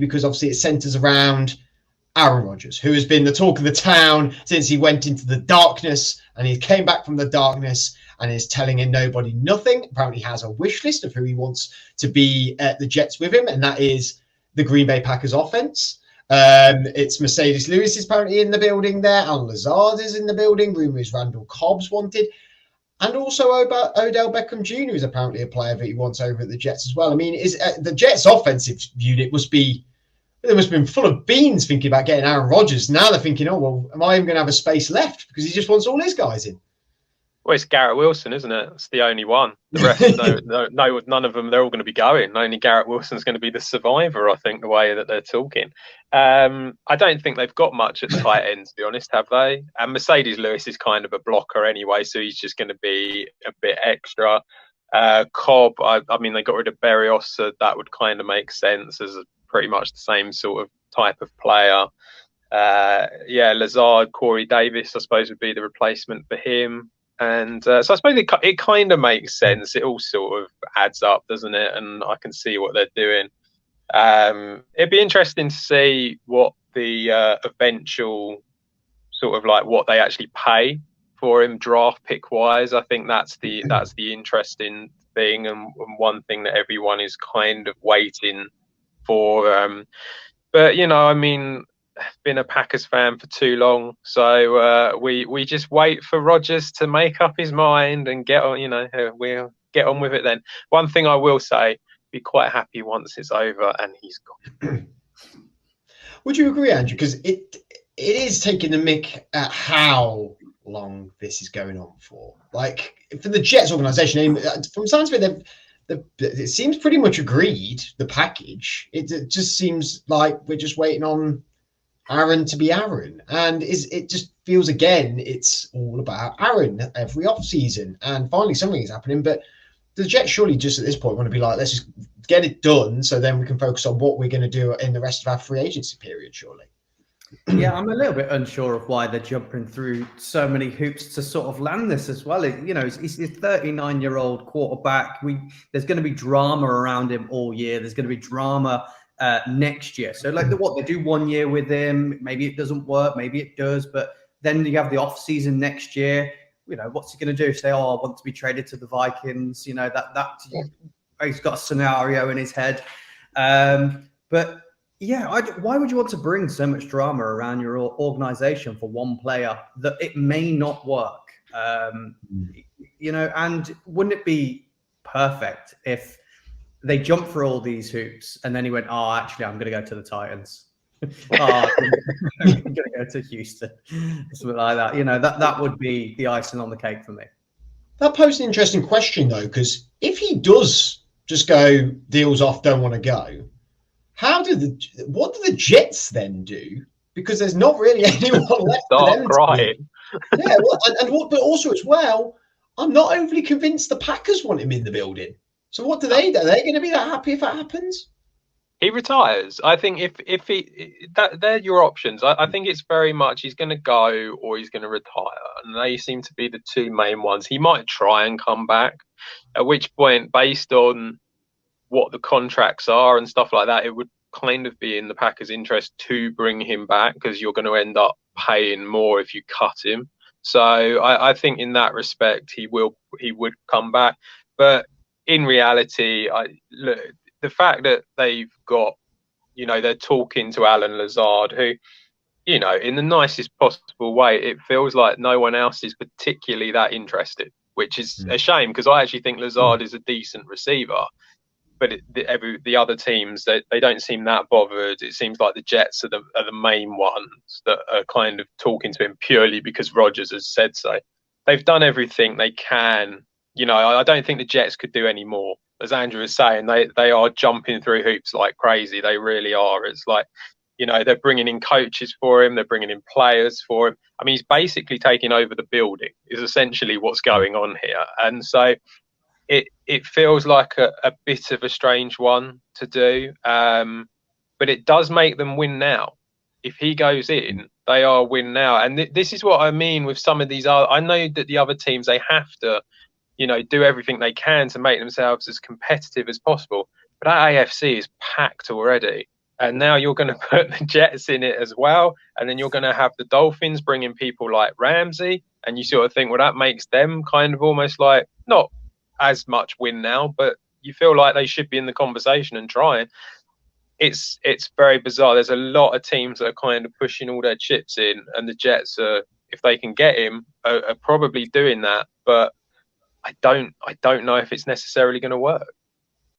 because obviously it centres around Aaron Rodgers, who has been the talk of the town since he went into the darkness, and he came back from the darkness and is telling nobody nothing. Apparently has a wish list of who he wants to be at the Jets with him, and that is the Green Bay Packers offense. It's Mercedes Lewis is apparently in the building there. Alan Lazard is in the building. Rumours Randall Cobb's wanted. And also Odell Beckham Jr. is apparently a player that he wants over at the Jets as well. I mean, the Jets' offensive unit must have been full of beans thinking about getting Aaron Rodgers. Now they're thinking, oh, well, am I even going to have a space left? Because he just wants all his guys in. Well, it's Garrett Wilson, isn't it? It's the only one. The rest, no, none of them. They're all going to be going. Only Garrett Wilson's going to be the survivor, I think, the way that they're talking. I don't think they've got much at tight end, to be honest, have they? And Mercedes Lewis is kind of a blocker anyway, so he's just going to be a bit extra. Cobb, I mean, they got rid of Berrios, so that would kind of make sense as pretty much the same sort of type of player. Lazard, Corey Davis, I suppose, would be the replacement for him. And so I suppose it kind of makes sense. It all sort of adds up, doesn't it? And I can see what they're doing. It'd be interesting to see what the eventual sort of like what they actually pay for him draft pick wise. I think that's the interesting thing, and one thing that everyone is kind of waiting for. But I mean, been a Packers fan for too long, so we just wait for Rodgers to make up his mind and get on. We'll get on with it then. One thing I will say, be quite happy once it's over and he's gone. Would you agree, Andrew? Because it is taking the mick at how long this is going on for. Like, for the Jets organization, from sounds of it, it seems pretty much agreed, the package. It just seems like we're just waiting on Aaron to be Aaron, and it just feels again it's all about Aaron every off season, and finally something is happening. But the Jets surely just at this point want to be like, let's just get it done, so then we can focus on what we're going to do in the rest of our free agency period. Surely. Yeah, I'm a little bit unsure of why they're jumping through so many hoops to sort of land this as well. He's a 39-year-old quarterback. There's going to be drama around him all year. There's going to be drama next year. So they do 1 year with him, maybe it doesn't work, maybe it does, but then you have the off season next year. What's he going to do? Say, I want to be traded to the Vikings. That he's got a scenario in his head. But yeah, why would you want to bring so much drama around your organization for one player that it may not work? And wouldn't it be perfect if they jumped for all these hoops and then he went, actually, I'm going to go to the Titans. I'm going to go to Houston. Something like that. That would be the icing on the cake for me. That posed an interesting question, though, because if he does just go deals off, don't want to go, what do the Jets then do? Because there's not really anyone left for them crying. Yeah, but also as well, I'm not overly convinced the Packers want him in the building. So what do they do? Are they going to be that happy if that happens? He retires. I think they're your options. I think it's very much he's going to go or he's going to retire, and they seem to be the two main ones. He might try and come back, at which point, based on what the contracts are and stuff like that, it would kind of be in the Packers' interest to bring him back, because you're going to end up paying more if you cut him. So I think in that respect, he would come back. But in reality, the fact that they've got, they're talking to Alan Lazard, who, in the nicest possible way, it feels like no one else is particularly that interested, which is a shame, because I actually think Lazard is a decent receiver. But the other teams, they don't seem that bothered. It seems like the Jets are the main ones that are kind of talking to him purely because Rodgers has said so. They've done everything they can. I don't think the Jets could do any more. As Andrew was saying, they are jumping through hoops like crazy. They really are. It's like, they're bringing in coaches for him. They're bringing in players for him. I mean, he's basically taking over the building is essentially what's going on here. And so it feels like a bit of a strange one to do. But it does make them win now. If he goes in, they are win now. And this is what I mean with some of these I know that the other teams, they have to, do everything they can to make themselves as competitive as possible. But that AFC is packed already. And now you're going to put the Jets in it as well. And then you're going to have the Dolphins bringing people like Ramsey. And you sort of think, well, that makes them kind of almost like not as much win now, but you feel like they should be in the conversation and trying. It's very bizarre. There's a lot of teams that are kind of pushing all their chips in. And the Jets, are, if they can get him, are probably doing that. But I don't know if it's necessarily going to work.